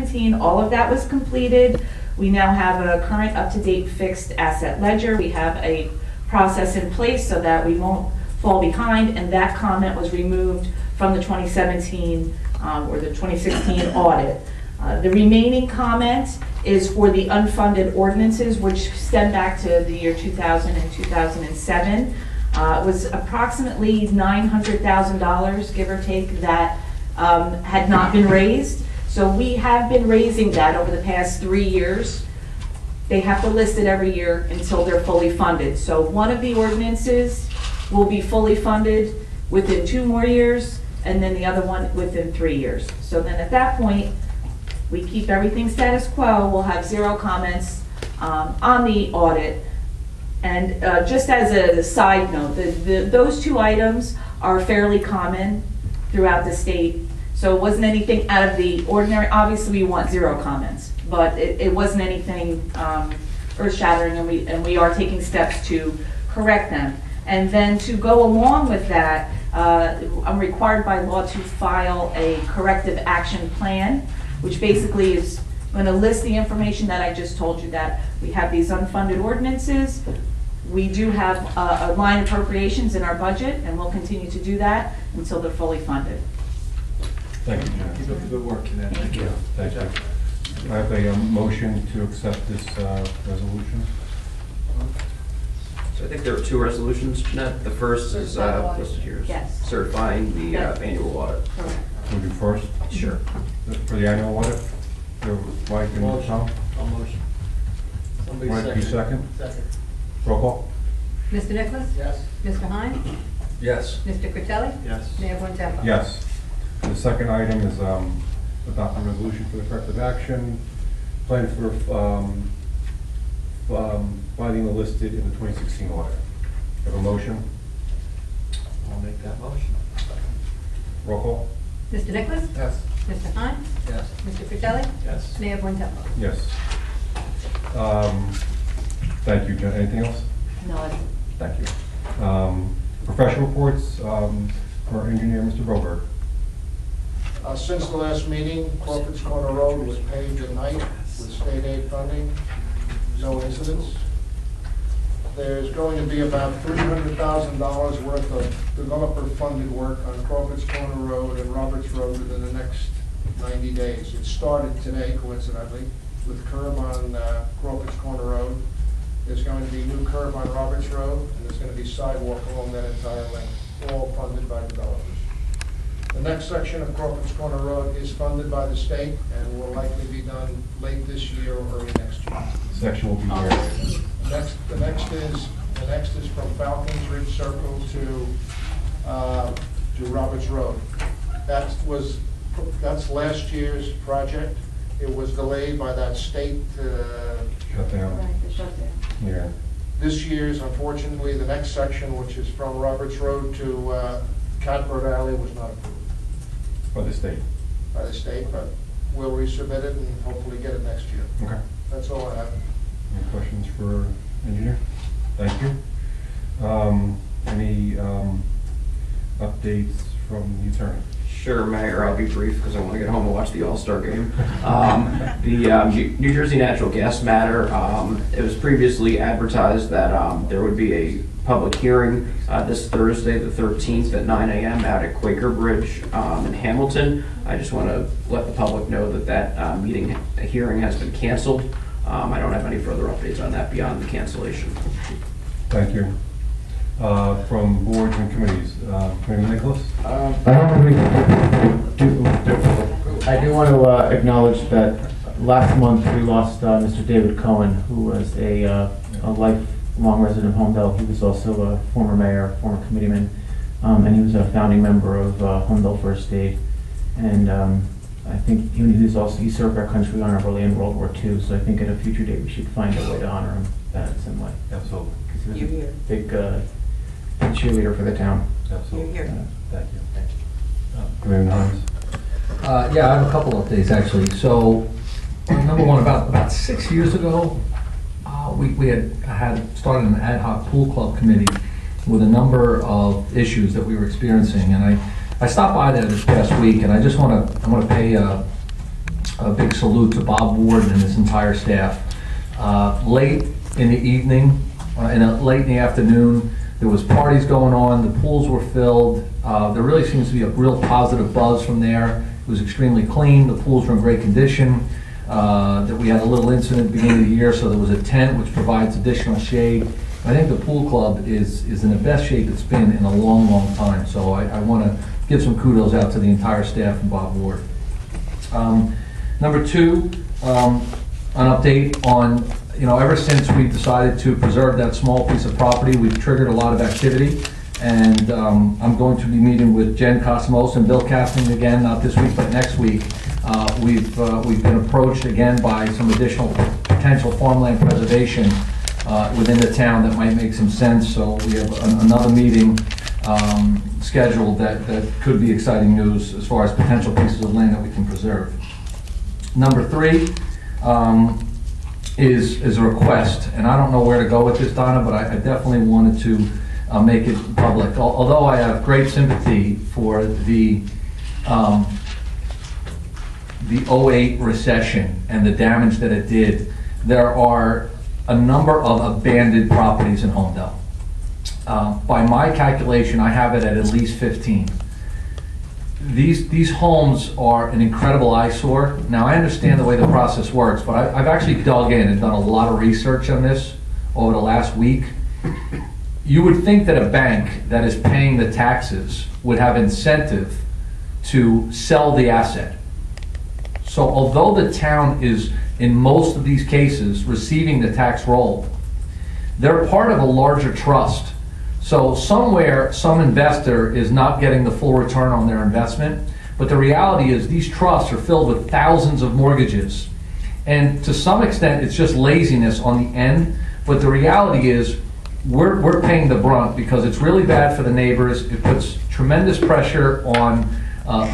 2017, all of that was completed. We now have a current up-to-date fixed asset ledger. We have a process in place so that we won't fall behind, and that comment was removed from the 2017 or the 2016 audit. The remaining comment is for the unfunded ordinances, which stem back to the year 2000 and 2007. It was approximately $900,000, give or take, that had not been raised. So we have been raising that over the past 3 years. They have to list it every year until they're fully funded. So one of the ordinances will be fully funded within 2 more years, and then the other one within 3 years. So then at that point, we keep everything status quo. We'll have 0 comments on the audit. And just as a side note, those 2 items are fairly common throughout the state. So it wasn't anything out of the ordinary. Obviously, we want 0 comments, but it wasn't anything earth-shattering, and we are taking steps to correct them. And then to go along with that, I'm required by law to file a corrective action plan, which basically is going to list the information that I just told you, that we have these unfunded ordinances. We do have a line appropriations in our budget, and we'll continue to do that until they're fully funded. Thank you, Jen. Keep up the good work, Jeanette. Thank you. Thank you. I have a motion to accept this resolution. So I think there are 2 resolutions, Jeanette. The first is listed here. Yes. Certifying the Yes. annual audit. Correct. We'll do first Sure. for the annual audit. Mike and Tom. I'll motion. Somebody Mike, you second? Second. Roll call. Mr. Nicholas? Yes. Mr. Hine? Yes. Mr. Critelli? Yes. Mayor Bontempo? Yes. The second item is adopt a resolution for the corrective action plan for finding the listed in the 2016 audit. Have a motion? I'll make that motion. Roll call. Mr. Nicholas? Yes. Mr. Hine? Yes. Mr. Critelli? Yes. Mayor Bontempo? Yes. Thank you, Jen. Anything else? No, it's- Thank you. Professional reports for engineer Mr. Broberg. Since the last meeting, Crawford's Corner Road was paved at night with state aid funding, no incidents. There's going to be about $300,000 worth of developer-funded work on Crawford's Corner Road and Roberts Road within the next 90 days. It started today, coincidentally, with curb on Crawford's Corner Road. There's going to be new curb on Roberts Road, and there's going to be sidewalk along that entire length, all funded by developers. The next section of Crawford's Corner Road is funded by the state and will likely be done late this year or early next year. Section will be here. The next is from Falcons Ridge Circle to Roberts Road. That's last year's project. It was delayed by that state. Shut down. Right, the shutdown. Yeah. This year's, unfortunately, the next section, which is from Roberts Road to Catbird Alley, was not approved By the state. by the state, but we'll resubmit it and hopefully get it next year. Okay. That's all I have. Any questions for engineer? Thank you. Any updates from the attorney? Sure, Mayor, I'll be brief because I want to get home and watch the All-Star game. The New Jersey Natural Gas matter, it was previously advertised that there would be a public hearing this Thursday, the 13th at 9 a.m. out at Quaker Bridge in Hamilton. I just want to let the public know that that hearing has been canceled. I don't have any further updates on that beyond the cancellation. Thank you. From boards and committees, Committeeman Nicholas? I do want to acknowledge that last month we lost Mr. David Cohen, who was a lifelong resident of Homedale. He was also a former mayor, former committeeman, and he was a founding member of Homedale First Aid. And I think he served our country honorably in World War II, so I think at a future date we should find a way to honor him in some way. Absolutely. Because he was a big cheerleader for the town. Absolutely. You're here. Thank you. Committeeman Hines? Yeah, I have a couple updates actually. So, number one, about 6 years ago, we had started an ad hoc pool club committee with a number of issues that we were experiencing, and I stopped by there this past week, and I just want to pay a big salute to Bob Ward and his entire staff. Late in the evening, late in the afternoon, there was parties going on, the pools were filled. There really seems to be a real positive buzz from there. It was extremely clean, the pools were in great condition. That we had a little incident at the beginning of the year, so there was a tent which provides additional shade. I think the pool club is in the best shape it's been in a long, long time. So I want to give some kudos out to the entire staff and Bob Ward. Number two, an update on, ever since we decided to preserve that small piece of property, we've triggered a lot of activity. And I'm going to be meeting with Jen Cosmos and Bill Casting again, not this week, but next week. We've been approached again by some additional potential farmland preservation within the town that might make some sense. So we have another meeting scheduled that could be exciting news as far as potential pieces of land that we can preserve. Number three is a request, and I don't know where to go with this, Donna, but I definitely wanted to make it public. Although I have great sympathy for the 08 recession and the damage that it did, there are a number of abandoned properties in Homedale. By my calculation, I have it at least 15. These homes are an incredible eyesore. Now, I understand the way the process works, but I've actually dug in and done a lot of research on this over the last week. You would think that a bank that is paying the taxes would have incentive to sell the asset. So although the town is, in most of these cases, receiving the tax roll, they're part of a larger trust. So somewhere, some investor is not getting the full return on their investment, but the reality is these trusts are filled with thousands of mortgages. And to some extent, it's just laziness on the end, but the reality is we're paying the brunt because it's really bad for the neighbors. It puts tremendous pressure on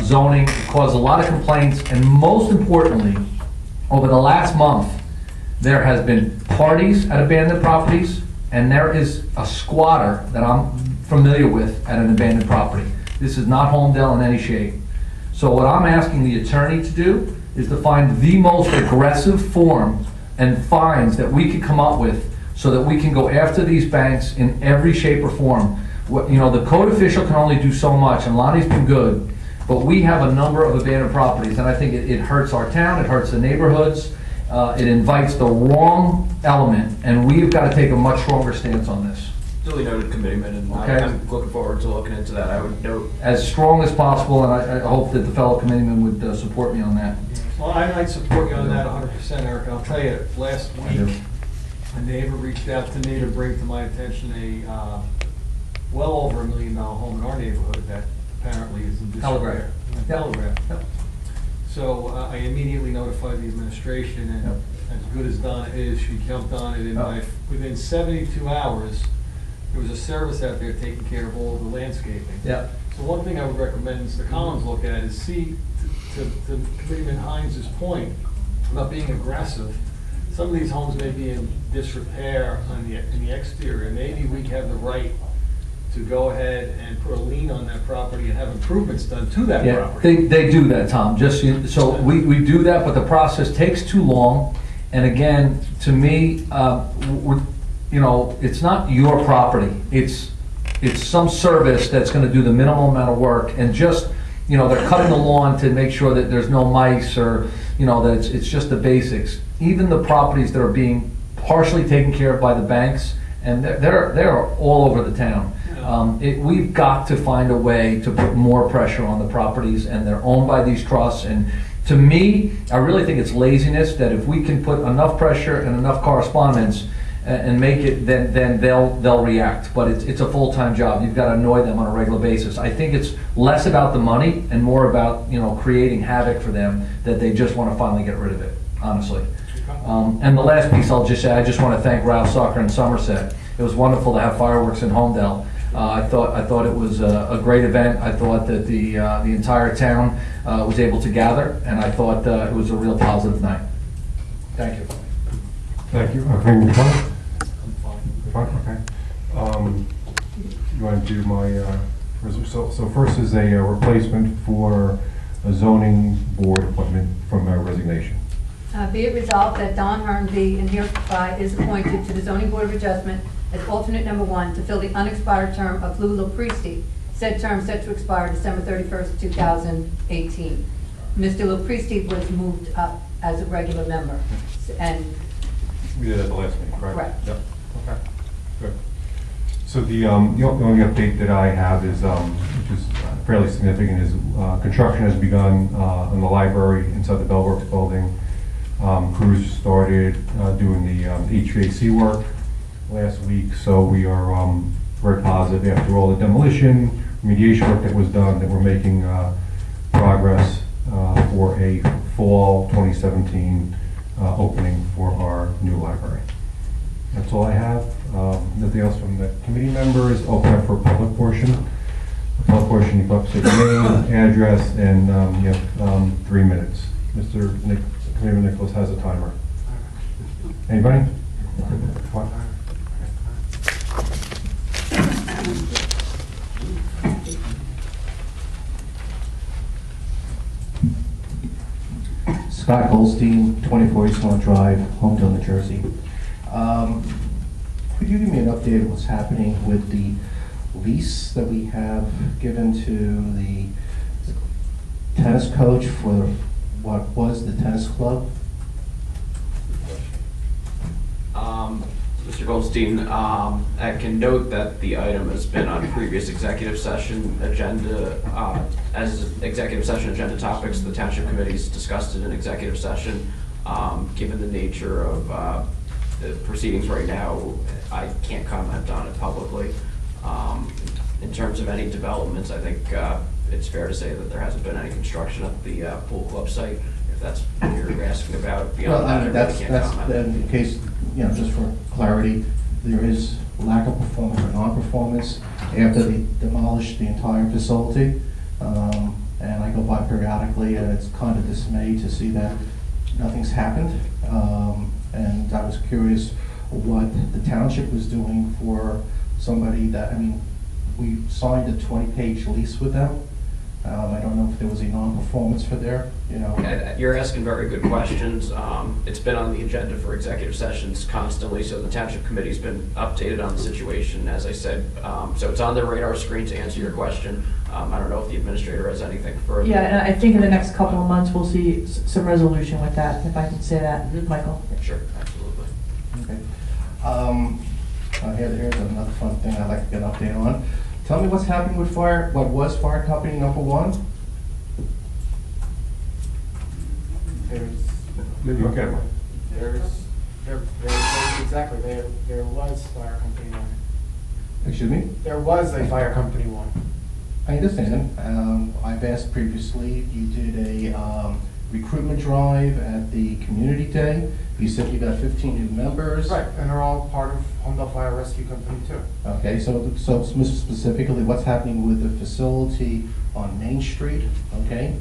zoning, it caused a lot of complaints, and most importantly, over the last month, there has been parties at abandoned properties, and there is a squatter that I'm familiar with at an abandoned property. This is not Homedale in any shape. So what I'm asking the attorney to do is to find the most aggressive form and fines that we could come up with so that we can go after these banks in every shape or form. The code official can only do so much, and Lonnie's been good, but we have a number of abandoned properties, and I think it hurts our town, it hurts the neighborhoods, it invites the wrong element, and we've got to take a much stronger stance on this. Duly noted, commitment, and Okay. I'm looking forward to looking into that. I would note. As strong as possible, and I hope that the fellow committeeman would support me on that. Well, I'd support you on that 100%, Eric. I'll tell you, last I do. week, a neighbor reached out to me to bring to my attention a well over $1 million home in our neighborhood that apparently is in disrepair. Telegraph. Yep. Telegraph. Yep. So I immediately notified the administration, and Yep. as good as Donna is, she jumped on it, and Yep. within 72 hours, there was a service out there taking care of all of the landscaping. Yeah. So one thing I would recommend Mr. Collins look at is see, to Committeeman Hines' point about being aggressive, some of these homes may be in disrepair in the exterior. Maybe we have the right to go ahead and put a lien on that property and have improvements done to that Yeah, property. they do that, Tom, so we do that, but the process takes too long. And again, to me, it's not your property. It's some service that's gonna do the minimal amount of work, and just, they're cutting the lawn to make sure that there's no mice, or, that it's just the basics. Even the properties that are being partially taken care of by the banks, and they're all over the town. We've got to find a way to put more pressure on the properties, and they're owned by these trusts. And to me, I really think it's laziness, that if we can put enough pressure and enough correspondence and make it, then they'll react. But it's a full-time job. You've got to annoy them on a regular basis. I think it's less about the money and more about, creating havoc for them, that they just want to finally get rid of it, honestly. And the last piece I'll just say, I just want to thank Ralph Soccer in Somerset. It was wonderful to have fireworks in Homedale. I thought it was a great event. I thought that the entire town was able to gather, and I thought it was a real positive night. Thank you. Thank you. Okay, move on. I'm fine. Fine, okay. You want to do my, so first is a replacement for a zoning board appointment from resignation. Be it resolved that Don Hearn be and hereby is appointed to the Zoning Board of Adjustment as alternate number 1 to fill the unexpired term of Lou Lopristi, said term set to expire December 31st, 2018. Mr. Lopristi was moved up as a regular member, and We did at the last meeting, correct? Correct. Yep, okay, good. So the only update that I have is, which is fairly significant, is construction has begun on the library inside the Bellworks building. Crews started doing the HVAC work last week, so we are very positive after all the demolition, remediation work that was done, that we're making progress for a fall 2017 opening for our new library. That's all I have. Nothing else from the committee members. Open up for public portion. The public portion, you have to say your name, address, and you have 3 minutes. Committeeman Nicholas has a timer. Anybody? What? Scott Goldstein, 24 Eastmont Drive, Homedale, New Jersey. Could you give me an update of what's happening with the lease that we have given to the tennis coach for what was the tennis club? Mr. Goldstein, I can note that the item has been on previous executive session agenda, as executive session agenda topics. The township committees discussed it in executive session. Given the nature of the proceedings right now, I can't comment on it publicly. In terms of any developments, I think it's fair to say that there hasn't been any construction at the pool club site, if that's what you're asking about. Beyond Well, I that, mean, I really can't that's, comment. in case, just for clarity, there is lack of performance or non-performance after they demolished the entire facility. And I go by periodically, and it's kind of dismayed to see that nothing's happened. And I was curious what the township was doing for somebody that, we signed a 20-page lease with them. I don't know if there was a non-performance for their, You're asking very good questions. It's been on the agenda for executive sessions constantly, so the township committee's been updated on the situation, as I said. So it's on their radar screen to answer your question. I don't know if the administrator has anything further. Yeah, and I think in the next couple of months, we'll see some resolution with that, if I can say that, Michael. Sure, absolutely. Okay. Here's another fun thing I'd like to get an update on. Tell me what's happening with what was fire company number 1? There was fire company 1. Excuse me? There was a fire company 1. I understand. I've asked previously, you did a recruitment drive at the community day. You said you got 15 new members. Right, and they're all part of Homedale Fire Rescue Company too. Okay, so specifically, what's happening with the facility on Main Street, okay?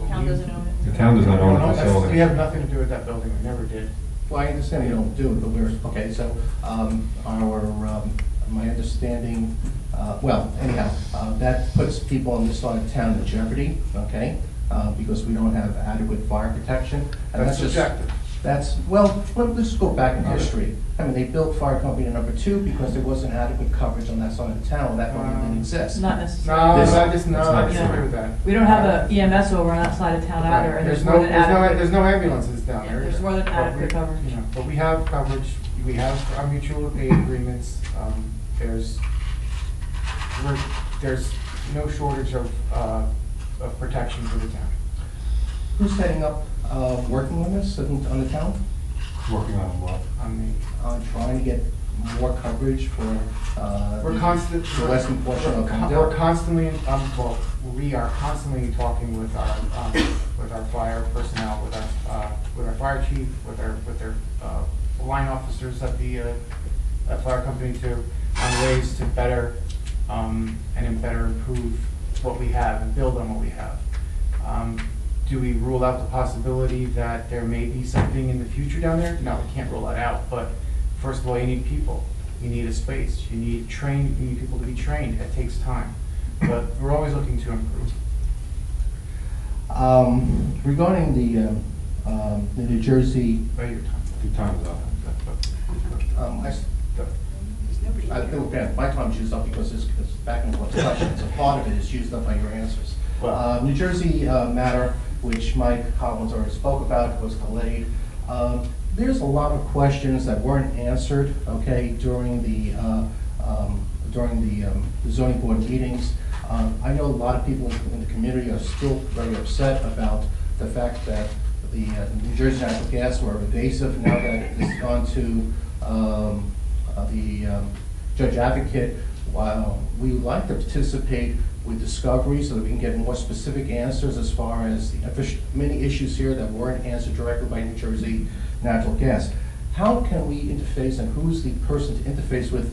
Town doesn't own it. The town does not own the We facility. have nothing to do with that building, we never did. Well, I understand you don't do it, but okay, so, my understanding, that puts people on this side of town in jeopardy, okay? Because we don't have adequate fire protection. And That's subjective. Let's go back in history. They built fire company number 2 because there wasn't adequate coverage on that side of town, that building didn't exist. Not necessarily. I not disagree with that. We don't have a EMS over on that side of town either, and There's more than adequate. no ambulances down there. There's more than adequate coverage. But we have coverage, we have our mutual aid agreements, there's no shortage of protection for the town. Who's setting up, working on this on the town? Working on what? On trying to get more coverage for the western portion of Homedale? We are constantly talking with our fire personnel, with our fire chief, with their line officers at the fire company too, on ways to better improve what we have and build on what we have. Do we rule out the possibility that there may be something in the future down there? No, we can't rule that out, but first of all, you need people. You need a space. You need people to be trained. It takes time, but we're always looking to improve. Regarding the New Jersey, Your time is up. I think, again, my time's used up because it's back and forth questions. A part of it is used up by your answers. New Jersey matter, which Mike Collins already spoke about, was delayed. There's a lot of questions that weren't answered, okay, during the zoning board meetings. I know a lot of people in the community are still very upset about the fact that the New Jersey Natural Gas were evasive now that it's gone to the judge advocate. While we would like to participate with discovery so that we can get more specific answers as far as the many issues here that weren't answered directly by New Jersey Natural Gas. How can we interface, and who's the person to interface with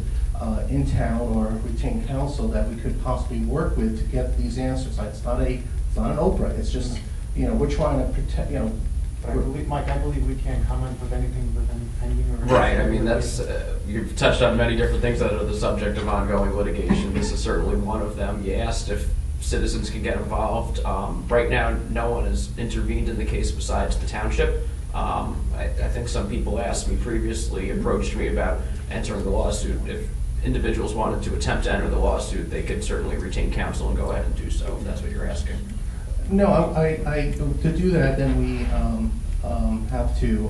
in town or retain counsel that we could possibly work with to get these answers? It's not an Oprah. It's just, we're trying to protect, But I believe, Mike, I believe we can't comment with anything within pending or. Right, I mean, that's, you've touched on many different things that are the subject of ongoing litigation. This is certainly one of them. You asked if citizens can get involved. Right now, no one has intervened in the case besides the township. I think some people asked me previously, approached me about entering the lawsuit. If individuals wanted to attempt to enter the lawsuit, they could certainly retain counsel and go ahead and do so, if that's what you're asking. No, to do that, then we have to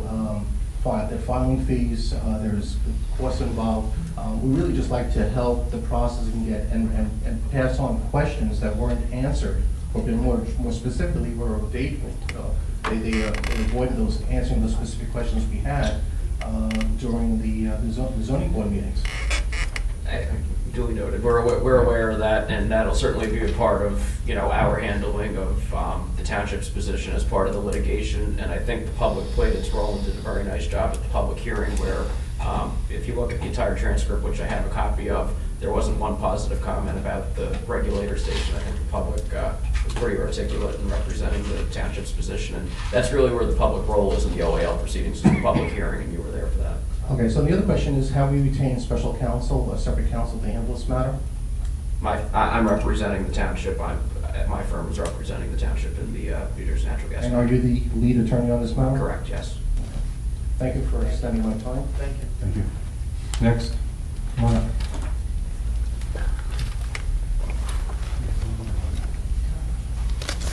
file the filing fees. There's costs involved. We really just like to help the process and get and pass on questions that weren't answered, or been more specifically were evaded. They avoided answering those specific questions we had during the zoning board meetings. Duly noted. We're aware of that, and that'll certainly be a part of our handling of the township's position as part of the litigation. And I think the public played its role and did a very nice job at the public hearing, where if you look at the entire transcript, which I have a copy of, there wasn't one positive comment about the regulator station. I think the public was pretty articulate in representing the township's position, and that's really where the public role is in the OAL proceedings, is the public hearing, and you were there for that. Okay, so the other question is, have we retained special counsel, a separate counsel to handle this matter? I'm representing the township. My firm is representing the township in the New Jersey Natural Gas. And are you the lead attorney on this matter? Correct, yes. Thank you for extending my time. Thank you. Thank you. Next. Come on up.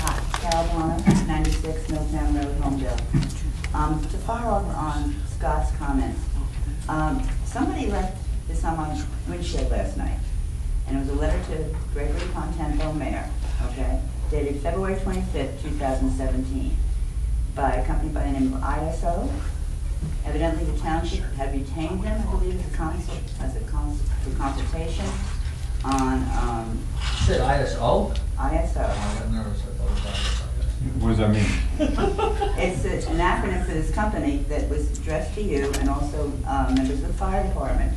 Hi, Carol Bonner, 96 Milltown Road, Homedale. To follow up on Scott's comments, somebody left this on my windshield last night, and it was a letter to Gregory Contempo, Mayor, okay, dated February 25th, 2017, by a company by the name of ISO. Evidently, the township had retained them, I believe, for consultation on You said ISO? ISO. I got nervous, I thought it was ISO. What does that mean? It's an acronym for this company that was addressed to you and also members of the fire department.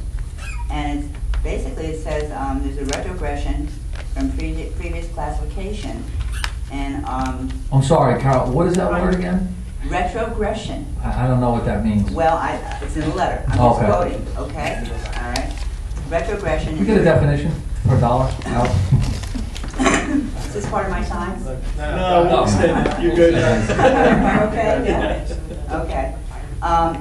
And basically it says there's a retrogression from previous classification. And I'm sorry, Carol, what is that word again? retrogression. I don't know what that means. Well, it's in the letter. I'm just Okay. quoting, okay? All right. Retrogression. Can we get a definition for $1? Out. Is this part of my time? No, you're good. Okay, yeah. Okay.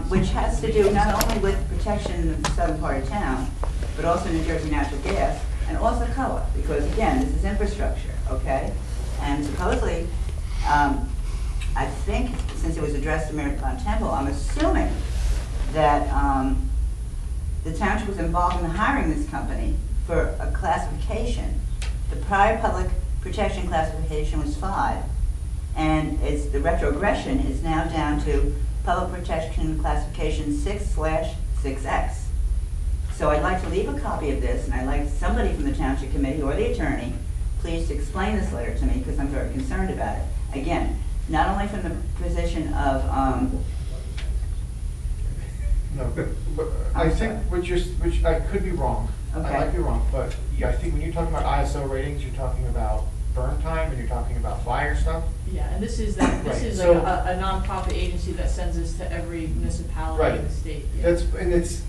Which has to do not only with protection of the southern part of town, but also New Jersey Natural Gas, and also COA, because again, this is infrastructure, okay? And supposedly, I think, since it was addressed to Mayor Temple, I'm assuming that the township was involved in hiring this company for a classification. The prior public protection classification was 5, and the retrogression is now down to public protection classification 6/6X. So I'd like to leave a copy of this, and I'd like somebody from the township committee or the attorney, please to explain this letter to me, because I'm very concerned about it. Again, not only from the position of, No, but I think which I could be wrong. Okay. I might be wrong, but yeah, I think when you're talking about ISO ratings, you're talking about burn time and you're talking about fire stuff. Yeah, and this is Right, like a nonprofit agency that sends this to every municipality in the state. Yeah. It's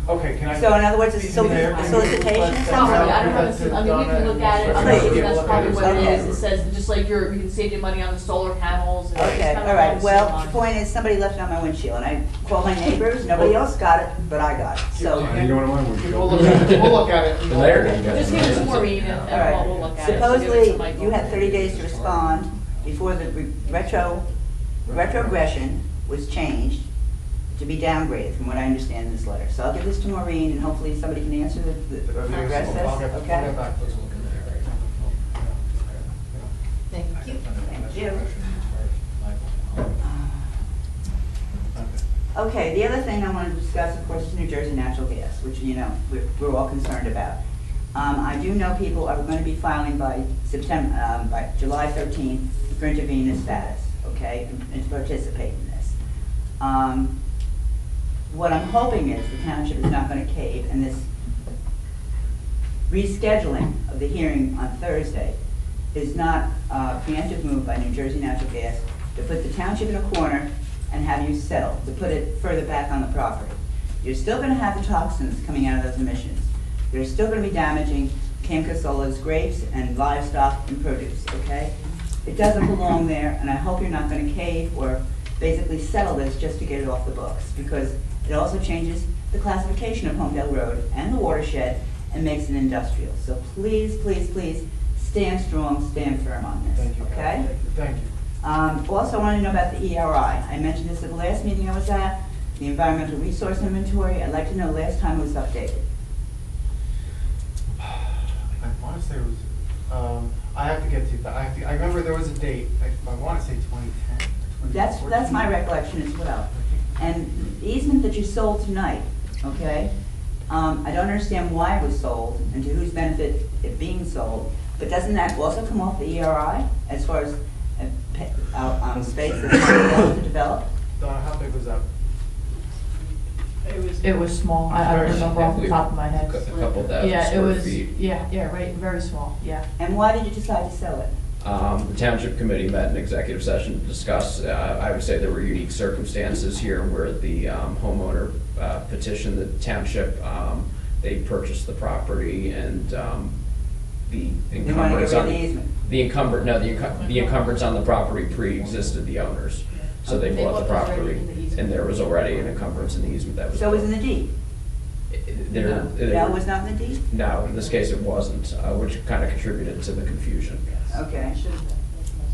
Okay, can I? So in other words, it's Can I- solicitation or something? Probably, I don't have to, I mean, we can look at it, I'm Please. sure that's probably what it Okay. is, it says, just like you can save you money on the solar panels. and it's Okay, kind of all right, along the well, same the line. point is, somebody left it on my windshield, and I called my neighbors, nobody else got it, but I got it, so. You don't want to mind? We'll look at it, we'll look at it. The mayor didn't get Just give it to Maureen and All right. we'll look at it. So give it to Supposedly, Michael. you had 30 days to respond before the retrogression was changed to be downgraded, from what I understand in this letter. So I'll give this to Maureen, and hopefully somebody can answer or address I'll this, get okay? back. Thank you. Thank you. Okay, the other thing I want to discuss, of course, is New Jersey Natural Gas, which, you know, we're all concerned about. I do know people are going to be filing by by July 13th for intervenous status, okay, and to participate in this. What I'm hoping is the township is not going to cave, and this rescheduling of the hearing on Thursday is not a preemptive move by New Jersey Natural Gas to put the township in a corner and have you settle, to put it further back on the property. You're still going to have the toxins coming out of those emissions. They're still going to be damaging Camp Casola's grapes and livestock and produce, okay? It doesn't belong there, and I hope you're not going to cave or basically settle this just to get it off the books, because it also changes the classification of Homedale Road and the watershed and makes it industrial. So please, please, please, stand strong, stand firm on this, Thank you. okay? Thank you. Also, I want to know about the ERI. I mentioned this at the last meeting I was at, the Environmental Resource Inventory. I'd like to know last time it was updated. I want to say it was, I have to get to, I remember there was a date, I want to say 2010 or 2014. That's my recollection as well. And the easement that you sold tonight, okay, I don't understand why it was sold and to whose benefit it being sold, but doesn't that also come off the ERI as far as space that's available to develop? Donna, how big was that? It was small, I don't remember off the top of my head. A couple thousand Yeah, it square was, feet. yeah, right, very small, yeah. And why did you decide to sell it? The township committee met in executive session to discuss, I would say there were unique circumstances here where the homeowner petitioned the township, they purchased the property and the They want to encumbrance get rid on, of the easement. the encumbrance on the property pre-existed the owners. So they They bought the bought the property right in the easement. and there was already an encumbrance in the easement that was. So it was in the deed? There- No, it was not in the deed? No, in this case it wasn't, which kind of contributed to the confusion. Okay.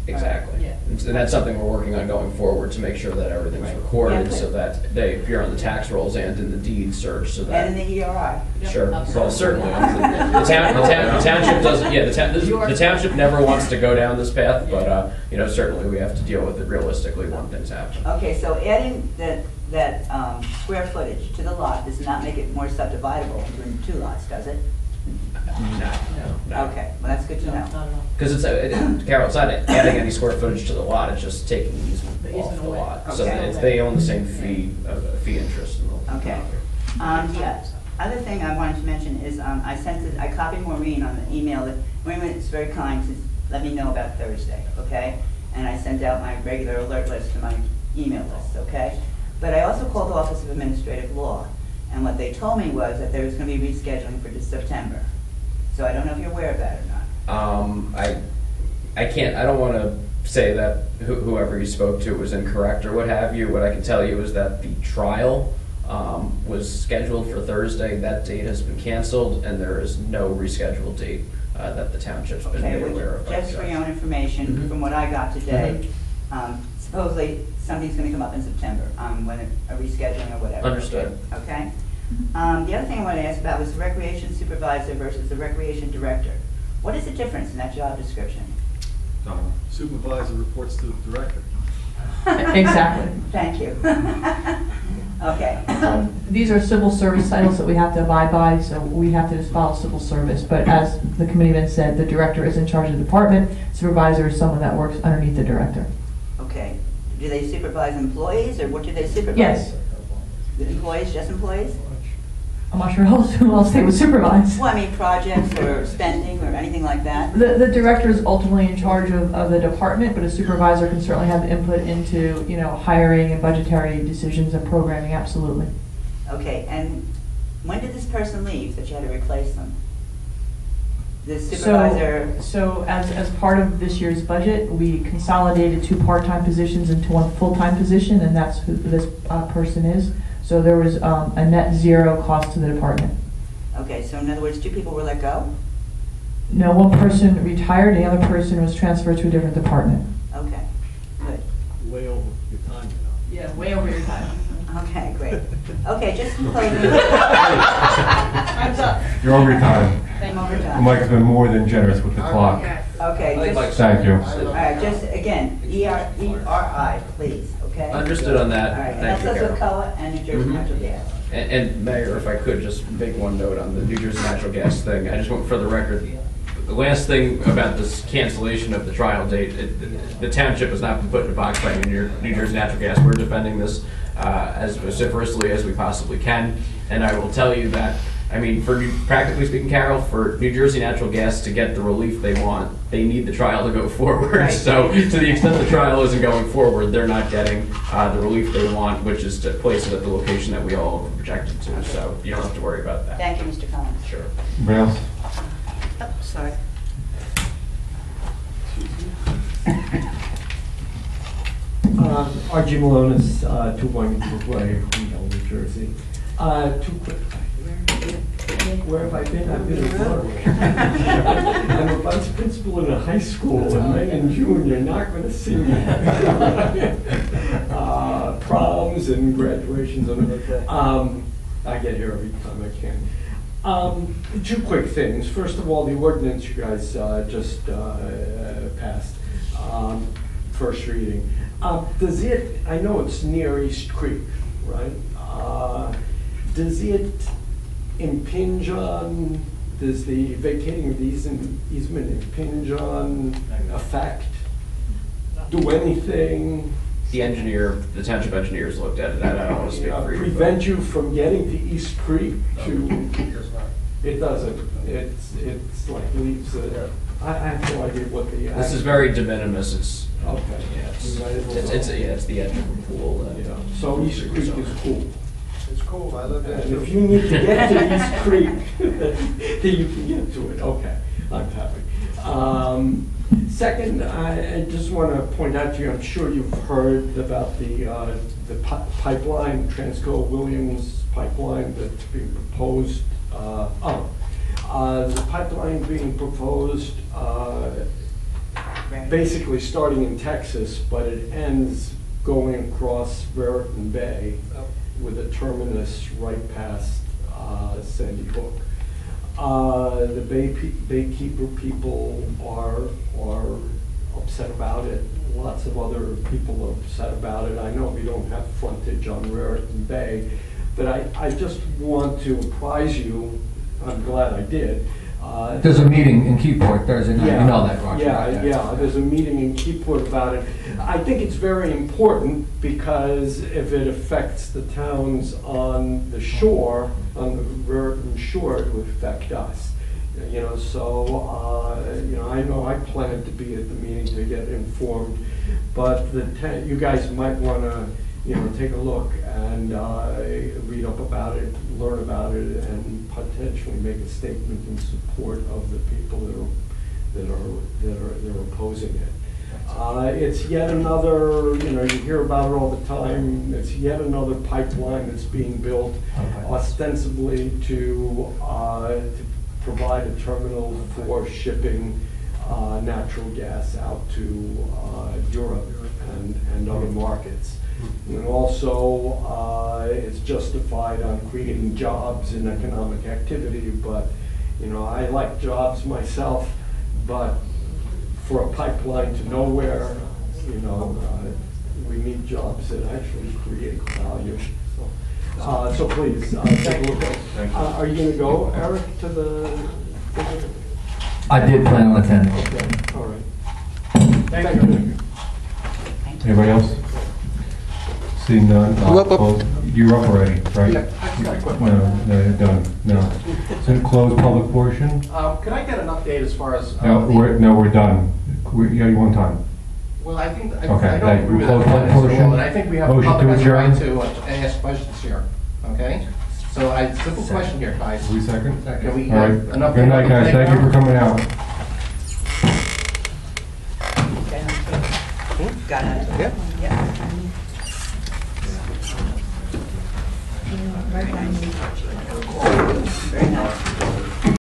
Exactly. Yeah. And that's something we're working on going forward to make sure that everything's recorded Yeah. so that they appear on the tax rolls and in the deed search so that. And in the ERI? Sure, Absolutely. well, certainly. The township doesn't, yeah, the township never wants to go down this path, but, you know, certainly we have to deal with it realistically when things happen. Okay, so adding that square footage to the lot does not make it more subdividable into two lots, does it? No. Okay, well, that's good to know. Because Carol, it's not adding any square footage to the lot, it's just taking the easement off the lot. So Okay. they own the same fee interest in the. Okay. The other thing I wanted to mention is I copied Maureen on the email. Maureen was very kind to let me know about Thursday, okay? And I sent out my regular alert list to my email list, okay? But I also called the Office of Administrative Law, and what they told me was that there was going to be rescheduling for September. So I don't know if you're aware of that or not. I can't, I don't want to say that whoever you spoke to was incorrect or what have you. What I can tell you is that the trial was scheduled for Thursday. That date has been canceled, and there is no rescheduled date that the township's been Okay, made aware of. by the just for judge. your own information, Mhm. from what I got today, supposedly something's going to come up in September, when a rescheduling or whatever. Understood. Okay? The other thing I wanted to ask about was the recreation supervisor versus the recreation director. What is the difference in that job description? Supervisor reports to the director. Exactly. Thank you. Okay. These are civil service titles that we have to abide by, so we have to just follow civil service. But as the committeeman said, the director is in charge of the department, supervisor is someone that works underneath the director. Okay. Do they supervise employees, or what do they supervise? Yes. The employees, just employees? I'm not sure who else they would supervise. Well, I mean, projects or spending or anything like that? The director is ultimately in charge of the department, but a supervisor can certainly have input into, hiring and budgetary decisions and programming, absolutely. Okay, and When did this person leave that you had to replace them? The supervisor? So as part of this year's budget, we consolidated 2 part-time positions into 1 full-time position, and that's who this person is. So there was a net 0 cost to the department. Okay, so in other words, 2 people were let go? No, 1 person retired, the other person was transferred to a different department. Okay, good. Way over your time, you know. Yeah, way over your time. Okay, great. Okay, just in closing. Time's up. You're over your time. I'm over time. Mike has been more than generous with the clock. Okay, just, Thank you. all right, just again, ERI, please, okay? Understood on that. All right, and Thank that's you, us with Carol. COA and New Jersey Mhm. Natural Gas. And Mayor, if I could just make one note on the New Jersey Natural Gas thing, I just want for the record, the last thing about this cancellation of the trial date, the township has not been put in a box by New Jersey Natural Gas. We're defending this as vociferously as we possibly can, and I will tell you that, I mean, practically speaking, Carol, for New Jersey Natural Gas to get the relief they want, they need the trial to go forward. Right. So to the extent the trial isn't going forward, they're not getting the relief they want, which is to place it at the location that we all have projected to. So you don't have to worry about that. Thank you, Mr. Collins. Sure. Anybody else? Oh, sorry. R.G. Malonis, 2 Wilmington Way, Queens, New Jersey. 2 quick. Where have I been? I've been at work. I'm a vice principal in a high school in May and June. You're not going to see me. Proms and graduations. I get here every time I can. 2 quick things. First of all, the ordinance you guys just passed, first reading. Does it, I know it's near East Creek, right? Does it impinge on, does the vacating of the easement impinge on, affect, do anything? The township engineers looked at it. I don't want to speak for you. Prevent you from getting to East Creek to? It doesn't. It's like leaves it. I have no idea what the. This is very de minimis. It's okay. Yeah, it's the edge of the pool. Yeah. So East Creek is cool. It's cool, I live there And too. if you need to get to East Creek, then you can get to it. Okay, I'm happy. Second, I just want to point out to you, I'm sure you've heard about the pipeline, Transco Williams pipeline that's being proposed. The pipeline being proposed, basically starting in Texas, but it ends going across Raritan Bay with a terminus right past Sandy Hook. The Baykeeper people are upset about it. Lots of other people are upset about it. I know we don't have frontage on Raritan Bay, but I just want to apprise you, I'm glad I did. There's a meeting in Keyport Thursday night, you know that, Roger. Yeah, there's a meeting in Keyport about it. I think it's very important because if it affects the towns on the shore, on the Raritan shore, it would affect us. You know, so, I know I plan to be at the meeting to get informed, but you guys might want to, take a look and read up about it, learn about it, and potentially make a statement in support of the people that are opposing it. It's yet another, you hear about it all the time. It's yet another pipeline that's being built, ostensibly to provide a terminal for shipping natural gas out to Europe and other markets. And also, it's justified on creating jobs and economic activity, but, I like jobs myself, but for a pipeline to nowhere, we need jobs that actually create value. So please, take a look at it. Are you gonna go, Eric, to the? I did plan on attending. Okay, all right. Thank you. Anybody else? Seeing none, you're up already, right? No, you're done, no. So close public portion? Could I get an update as far as? No, we're done. You got one time. Well, I think, I Okay, don't agree with close that. public portion. And I think we have a Motion to public right adjourn. to ask questions here, okay? So simple question here, guys. We second? Can we All right. have enough? Good night, guys. Thank you for coming out. Got it? Yeah. Right,